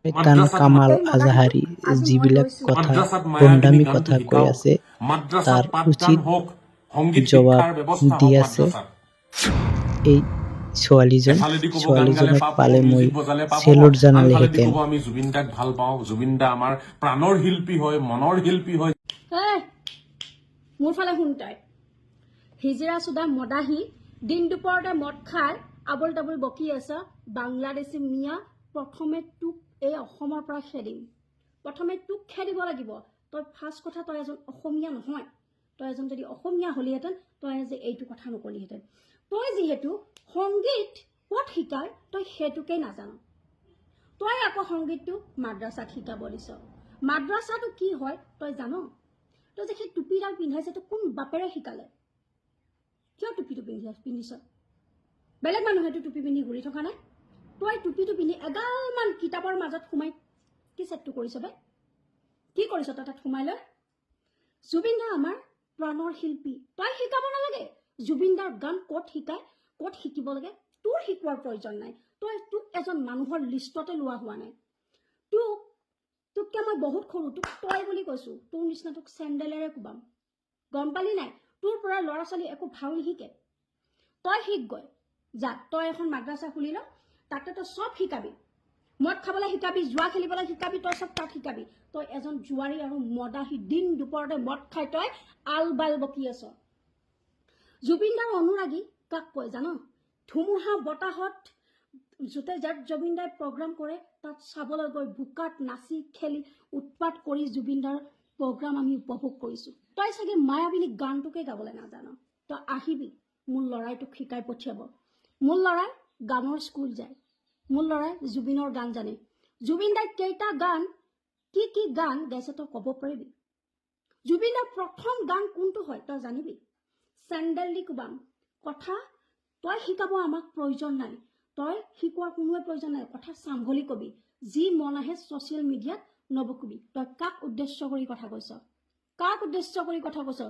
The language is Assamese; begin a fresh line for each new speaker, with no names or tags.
শয়তান কামাল আজাহাৰী যিবিলাক কথা ভণ্ডামি কথা কৈ আছে তাৰ উচিত জবাব দি আছে এই ছোৱালীজনক পালে মই চেলুট জানালেহেঁতেন।
আমি জুবিন দাক ভাল পাওঁ, জুবিন দা আমাৰ প্ৰাণৰ শিল্পী হয়, মনৰ শিল্পী হয়।
মোৰ ফালে শুন তই হিজিৰা চুদা মদাহী দিন দুপৰতে মদ খাই আবল তাবল বকি আছ বাংলাদেশী মিয়া প্ৰথমে তোক এই অসমৰ পৰা খেদিম। প্ৰথমে তোক খেদিব লাগিব। তই ফাৰ্ষ্ট কথা তই এজন অসমীয়া নহয়। তই এজন যদি অসমীয়া হলিহেঁতেন তই আজি এইটো কথা নকলিহেঁতেন। তই যিহেতু সংগীত ক'ত শিকায় তই সেইটোকে নাজান। তই আকৌ সংগীতটো মাদ্ৰাছাত শিকাব দিছ। মাদ্ৰাছাটো কি হয় তই জান? তই যে সেই টুপিডাল পিন্ধাইছে তোক কোন বাপেৰে শিকালে? কিয় টুপিটো পিন্ধিছ? বেলেগ মানুহেতো টুপি পিন্ধি ঘূৰি থকা নাই। তই টুপিটো পিন্ধি এগালমান কিতাপৰ মাজত সোমাই কি চেটটো কৰিছ বে? কি কৰিছ তই তাত সোমাই লৈ? জুবিন দা আমাৰ প্ৰাণৰ শিল্পী। তই শিকাব নালাগে। জুবিন দাৰ গান ক'ত শিকায়, ক'ত শিকিব লাগে তোৰ শিকোৱাৰ প্ৰয়োজন নাই। তোক এজন মানুহৰ লিষ্টতে লোৱা হোৱা নাই। তোককে মই বহুত সৰু, তোক তই বুলি কৈছো। তোৰ নিচিনা তোক চেণ্ডেলেৰে কোবাম। গম পালি নাই? তোৰ পৰা ল'ৰা ছোৱালী একো ভাল নিশিকে। তই শিকগৈ যা। তই এখন মাদ্ৰাছা খুলি ল, তাতে তই চব শিকাবি। মদ খাবলৈ শিকাবি, জুৱা খেলিবলৈ শিকাবি, তই চব তাত শিকাবি। তই এজন জুৱাৰী আৰু মদাহী দিন দুপৰতে মদ খাই তই আল বাল বকি আছ। জুবিন দাৰ অনুৰাগী কাক কয় জান? ধুমুহা বতাহত যাত জুবিন দাই প্ৰগ্ৰাম কৰে তাত চাবলৈ গৈ বোকাত নাচি খেলি উৎপাত কৰি জুবিন দাৰ প্ৰগ্ৰাম আমি উপভোগ কৰিছোঁ। তই চাগে মায়াবিনী গানটোকে গাবলৈ নাজান। তই আহিবি, মোৰ ল'ৰাই তোক শিকাই পঠিয়াব। মোৰ ল'ৰাই গানৰ স্কুল যায়। মোৰ ল'ৰাই জুবিনৰ গান জানে। জুবিন দাই কেইটা গান কি গান গাইছে তই ক'ব পাৰিবি? জুবিন দাৰ প্ৰথম গান কোনটো হয় তই জানিবি? চেণ্ডেল দি কোবাম। কথা তই শিকাব আমাক প্ৰয়োজন নাই। তই শিকোৱাৰ কোনোৱে প্ৰয়োজন নাই। কথা চাম্ভলি কবি। যি মন আহে ছ'চিয়েল মিডিয়াত নবকবি। তই কাক উদ্দেশ্য কৰি কথা কৈছ? কাক উদ্দেশ্য কৰি কথা কৈছ?